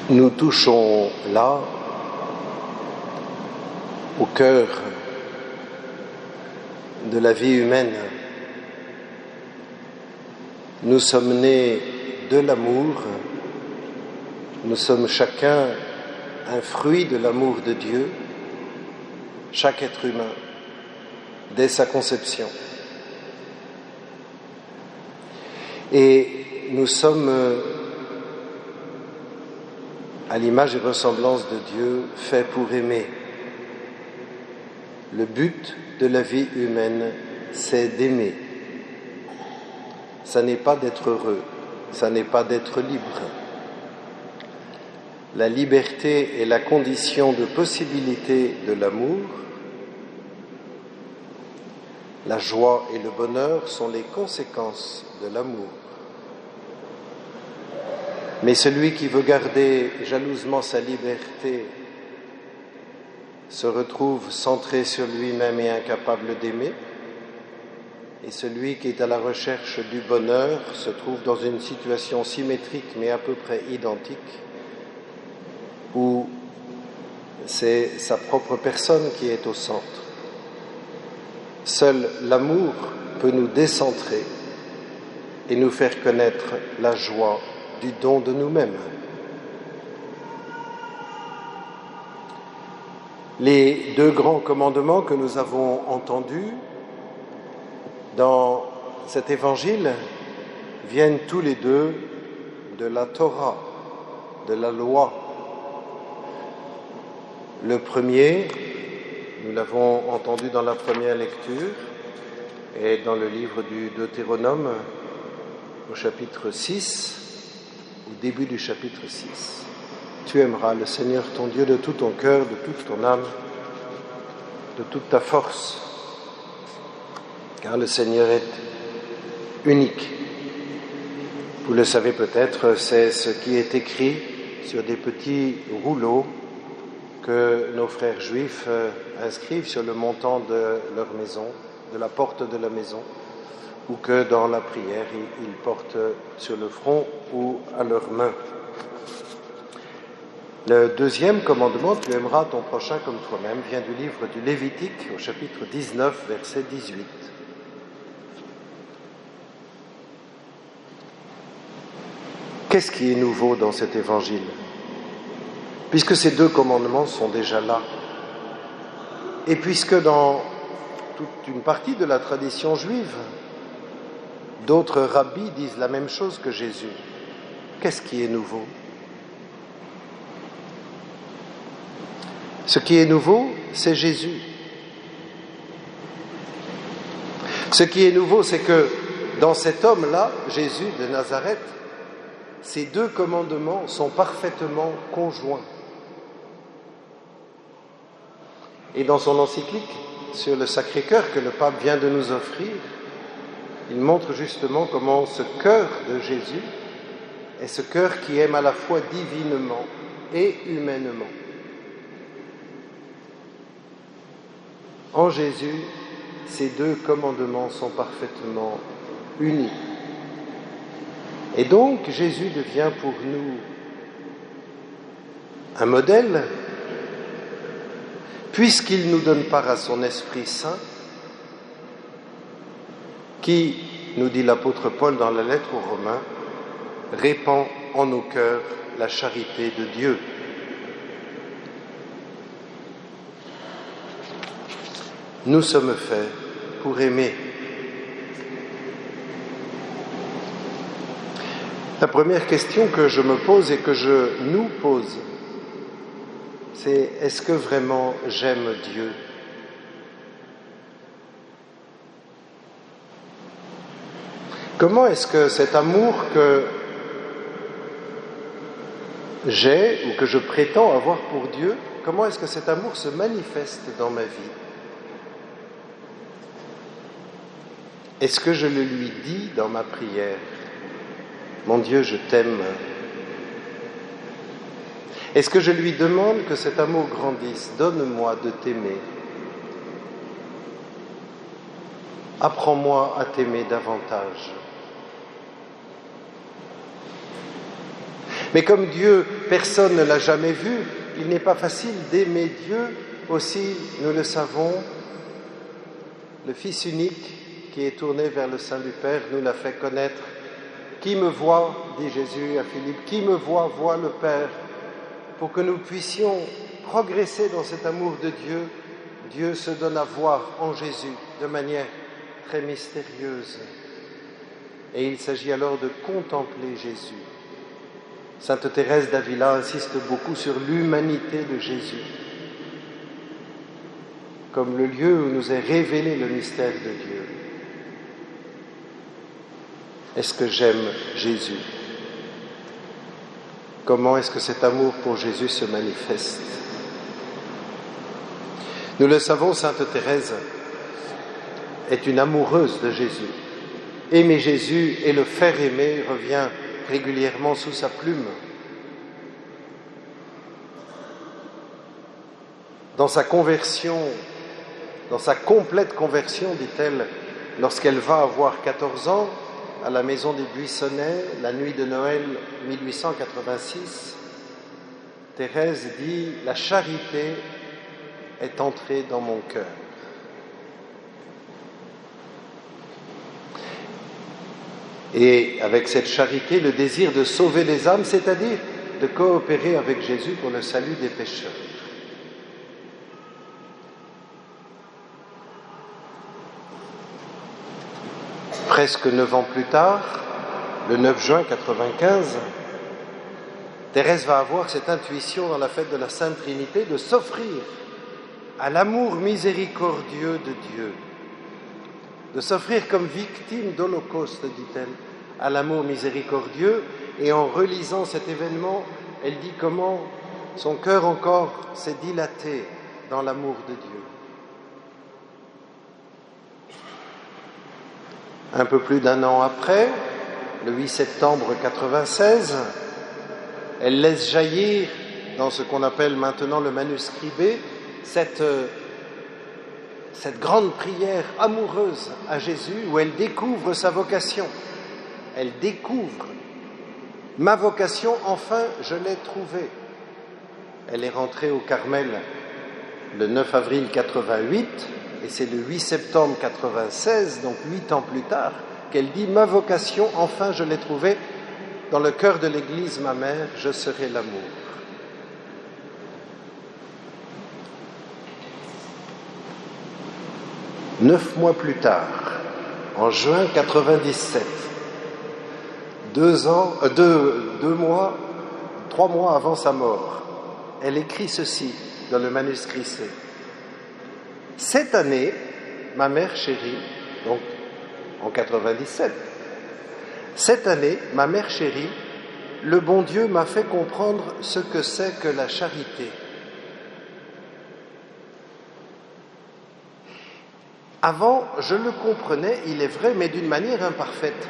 Nous touchons là au cœur de la vie humaine. Nous sommes nés de l'amour, nous sommes chacun un fruit de l'amour de Dieu, chaque être humain, dès sa conception. Et nous sommes, à l'image et ressemblance de Dieu, faits pour aimer. Le but de la vie humaine, c'est d'aimer. Ça n'est pas d'être heureux, ça n'est pas d'être libre. La liberté est la condition de possibilité de l'amour. La joie et le bonheur sont les conséquences de l'amour. Mais celui qui veut garder jalousement sa liberté se retrouve centré sur lui-même et incapable d'aimer. Et celui qui est à la recherche du bonheur se trouve dans une situation symétrique mais à peu près identique, où c'est sa propre personne qui est au centre. Seul l'amour peut nous décentrer et nous faire connaître la joie du don de nous-mêmes. Les deux grands commandements que nous avons entendus dans cet évangile viennent tous les deux de la Torah, de la loi. Le premier, nous l'avons entendu dans la première lecture, est dans le livre du Deutéronome, au chapitre 6, au début du chapitre 6. Tu aimeras le Seigneur ton Dieu de tout ton cœur, de toute ton âme, de toute ta force, car le Seigneur est unique. Vous le savez peut-être, c'est ce qui est écrit sur des petits rouleaux que nos frères juifs inscrivent sur le montant de leur maison, de la porte de la maison, ou que dans la prière, ils portent sur le front ou à leurs mains. Le deuxième commandement, tu aimeras ton prochain comme toi-même, vient du livre du Lévitique, au chapitre 19, verset 18. Qu'est-ce qui est nouveau dans cet évangile ? Puisque ces deux commandements sont déjà là, et puisque dans toute une partie de la tradition juive, d'autres rabbis disent la même chose que Jésus, qu'est-ce qui est nouveau ? Ce qui est nouveau, c'est Jésus. Ce qui est nouveau, c'est que dans cet homme-là, Jésus de Nazareth, ces deux commandements sont parfaitement conjoints. Et dans son encyclique sur le Sacré-Cœur que le pape vient de nous offrir, il montre justement comment ce cœur de Jésus est ce cœur qui aime à la fois divinement et humainement. En Jésus, ces deux commandements sont parfaitement unis. Et donc, Jésus devient pour nous un modèle, puisqu'il nous donne part à son Esprit Saint, qui, nous dit l'apôtre Paul dans la lettre aux Romains, répand en nos cœurs la charité de Dieu. Nous sommes faits pour aimer. La première question que je me pose et que je nous pose, c'est est-ce que vraiment j'aime Dieu ? Comment est-ce que cet amour que j'ai ou que je prétends avoir pour Dieu, comment est-ce que cet amour se manifeste dans ma vie ? Est-ce que je le lui dis dans ma prière ? Mon Dieu, je t'aime. Est-ce que je lui demande que cet amour grandisse ? Donne-moi de t'aimer. Apprends-moi à t'aimer davantage. Mais comme Dieu, personne ne l'a jamais vu, il n'est pas facile d'aimer Dieu. Aussi, nous le savons, le Fils unique qui est tourné vers le sein du Père nous l'a fait connaître. Qui me voit, dit Jésus à Philippe, qui me voit, voit le Père. Pour que nous puissions progresser dans cet amour de Dieu, Dieu se donne à voir en Jésus de manière très mystérieuse. Et il s'agit alors de contempler Jésus. Sainte Thérèse d'Avila insiste beaucoup sur l'humanité de Jésus, comme le lieu où nous est révélé le mystère de Dieu. Est-ce que j'aime Jésus? Comment est-ce que cet amour pour Jésus se manifeste? Nous le savons, Sainte Thérèse est une amoureuse de Jésus. Aimer Jésus et le faire aimer revient régulièrement sous sa plume. Dans sa conversion, dans sa complète conversion, dit-elle, lorsqu'elle va avoir 14 ans, à la maison des Buissonnets, la nuit de Noël 1886, Thérèse dit « La charité est entrée dans mon cœur ». Et avec cette charité, le désir de sauver les âmes, c'est-à-dire de coopérer avec Jésus pour le salut des pécheurs. Presque 9 ans plus tard, le 9 juin 1995, Thérèse va avoir cette intuition dans la fête de la Sainte Trinité de s'offrir à l'amour miséricordieux de Dieu, de s'offrir comme victime d'Holocauste, dit-elle, à l'amour miséricordieux. Et en relisant cet événement, elle dit comment son cœur encore s'est dilaté dans l'amour de Dieu. Un peu plus d'un an après, le 8 septembre 1996, elle laisse jaillir dans ce qu'on appelle maintenant le manuscrit B, cette grande prière amoureuse à Jésus où elle découvre sa vocation. Elle découvre « Ma vocation, enfin, je l'ai trouvée ». Elle est rentrée au Carmel le 9 avril 1988 et c'est le 8 septembre 1996, donc 8 ans plus tard, qu'elle dit « Ma vocation, enfin, je l'ai trouvée. Dans le cœur de l'Église, ma mère, je serai l'amour ». 9 mois plus tard, en juin 1997, 3 mois avant sa mort, elle écrit ceci dans le manuscrit C. « Cette année, ma mère chérie, donc en 1997, cette année, ma mère chérie, le bon Dieu m'a fait comprendre ce que c'est que la charité. Avant, je le comprenais, il est vrai, mais d'une manière imparfaite.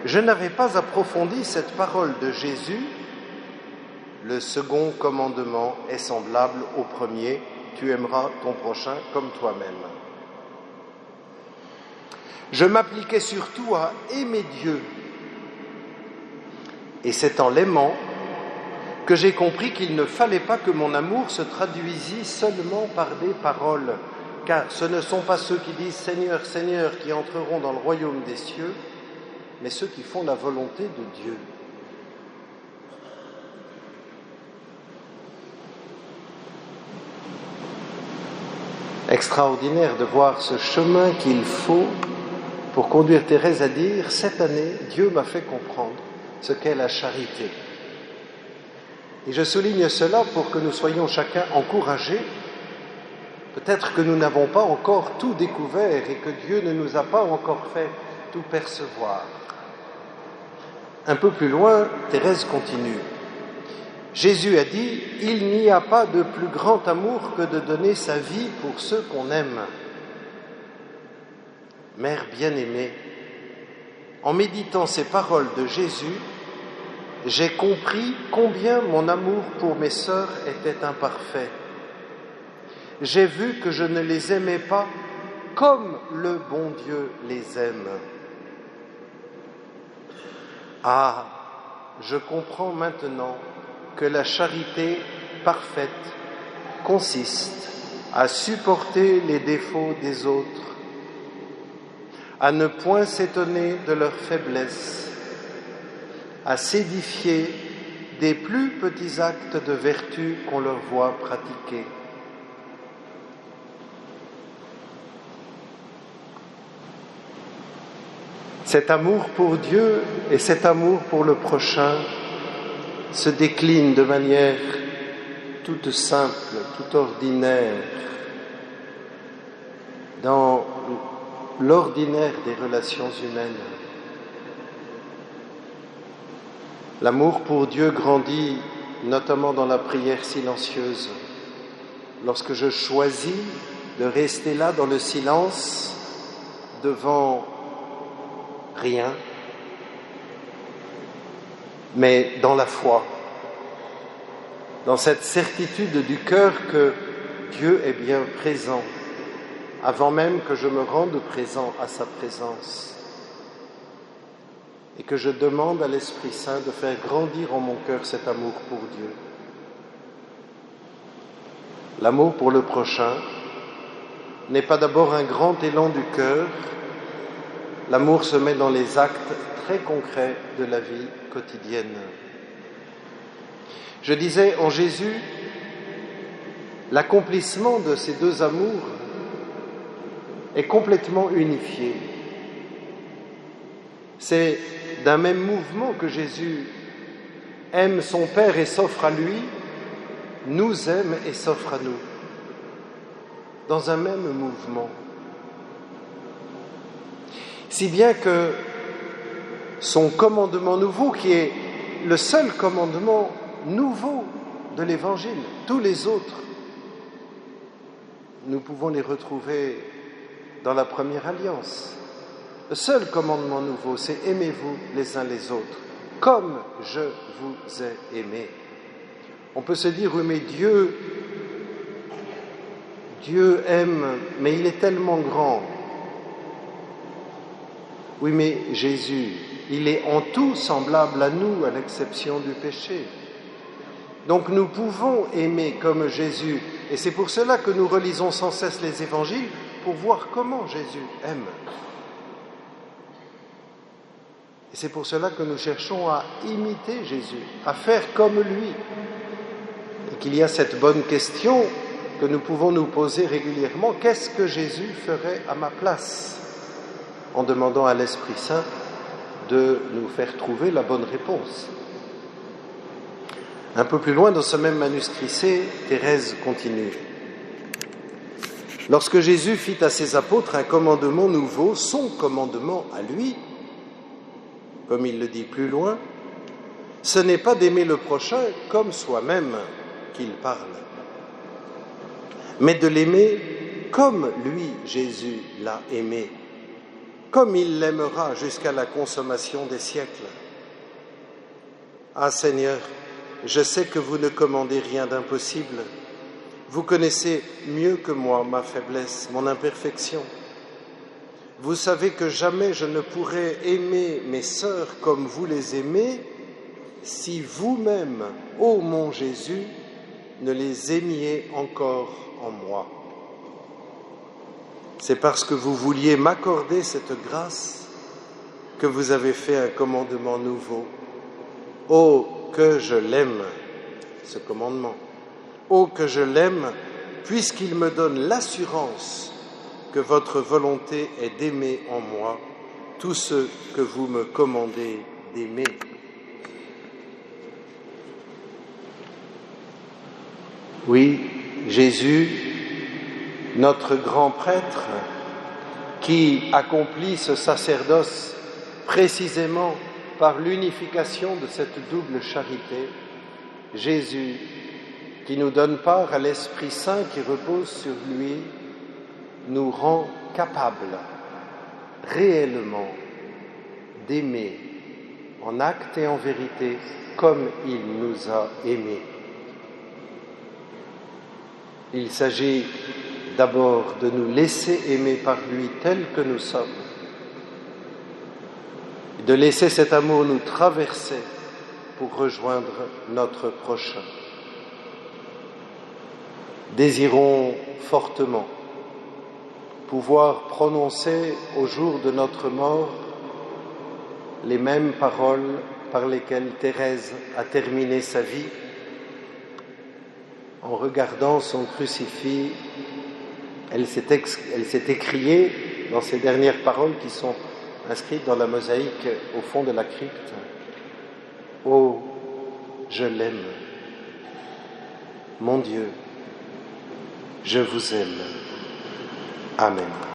Je n'avais pas approfondi cette parole de Jésus. Le second commandement est semblable au premier. Tu aimeras ton prochain comme toi-même. Je m'appliquais surtout à aimer Dieu. Et c'est en l'aimant que j'ai compris qu'il ne fallait pas que mon amour se traduisît seulement par des paroles, car ce ne sont pas ceux qui disent « Seigneur, Seigneur » qui entreront dans le royaume des cieux, mais ceux qui font la volonté de Dieu. Extraordinaire de voir ce chemin qu'il faut pour conduire Thérèse à dire « Cette année, Dieu m'a fait comprendre ce qu'est la charité ». Et je souligne cela pour que nous soyons chacun encouragés. Peut-être que nous n'avons pas encore tout découvert et que Dieu ne nous a pas encore fait tout percevoir. Un peu plus loin, Thérèse continue. Jésus a dit « Il n'y a pas de plus grand amour que de donner sa vie pour ceux qu'on aime ». Mère bien-aimée, en méditant ces paroles de Jésus, j'ai compris combien mon amour pour mes sœurs était imparfait. J'ai vu que je ne les aimais pas comme le bon Dieu les aime. Ah, je comprends maintenant que la charité parfaite consiste à supporter les défauts des autres, à ne point s'étonner de leurs faiblesses, à s'édifier des plus petits actes de vertu qu'on leur voit pratiquer. Cet amour pour Dieu et cet amour pour le prochain se déclinent de manière toute simple, toute ordinaire, dans l'ordinaire des relations humaines. L'amour pour Dieu grandit notamment dans la prière silencieuse. Lorsque je choisis de rester là dans le silence, devant rien, mais dans la foi, dans cette certitude du cœur que Dieu est bien présent, avant même que je me rende présent à sa présence, et que je demande à l'Esprit Saint de faire grandir en mon cœur cet amour pour Dieu. L'amour pour le prochain n'est pas d'abord un grand élan du cœur. L'amour se met dans les actes très concrets de la vie quotidienne. Je disais, en Jésus, l'accomplissement de ces deux amours est complètement unifié. C'est d'un même mouvement que Jésus aime son Père et s'offre à lui, nous aime et s'offre à nous. Dans un même mouvement. Si bien que son commandement nouveau, qui est le seul commandement nouveau de l'Évangile, tous les autres, nous pouvons les retrouver dans la première alliance. Le seul commandement nouveau, c'est aimez-vous les uns les autres, comme je vous ai aimé. On peut se dire, oui, mais Dieu aime, mais il est tellement grand. Oui, mais Jésus, il est en tout semblable à nous, à l'exception du péché. Donc nous pouvons aimer comme Jésus, et c'est pour cela que nous relisons sans cesse les évangiles, pour voir comment Jésus aime. Et c'est pour cela que nous cherchons à imiter Jésus, à faire comme lui. Et qu'il y a cette bonne question que nous pouvons nous poser régulièrement, qu'est-ce que Jésus ferait à ma place ? En demandant à l'Esprit Saint de nous faire trouver la bonne réponse. Un peu plus loin dans ce même manuscrit C, Thérèse continue. Lorsque Jésus fit à ses apôtres un commandement nouveau, son commandement à lui, comme il le dit plus loin, ce n'est pas d'aimer le prochain comme soi-même qu'il parle, mais de l'aimer comme lui, Jésus, l'a aimé, comme il l'aimera jusqu'à la consommation des siècles. Ah Seigneur, je sais que vous ne commandez rien d'impossible. Vous connaissez mieux que moi ma faiblesse, mon imperfection. Vous savez que jamais je ne pourrais aimer mes sœurs comme vous les aimez si vous-même, ô mon Jésus, ne les aimiez encore en moi. C'est parce que vous vouliez m'accorder cette grâce que vous avez fait un commandement nouveau. Oh, que je l'aime, ce commandement. Oh, que je l'aime, puisqu'il me donne l'assurance que votre volonté est d'aimer en moi tous ceux que vous me commandez d'aimer. Oui, Jésus, notre grand prêtre, qui accomplit ce sacerdoce précisément par l'unification de cette double charité, Jésus, qui nous donne part à l'Esprit Saint qui repose sur lui, nous rend capables réellement d'aimer en acte et en vérité comme il nous a aimés. Il s'agit d'abord de nous laisser aimer par lui tel que nous sommes, de laisser cet amour nous traverser pour rejoindre notre prochain. Désirons fortement pouvoir prononcer au jour de notre mort les mêmes paroles par lesquelles Thérèse a terminé sa vie. En regardant son crucifix, elle s'est écriée dans ces dernières paroles qui sont inscrites dans la mosaïque au fond de la crypte. « Oh, je l'aime, mon Dieu, je vous aime. Amen. »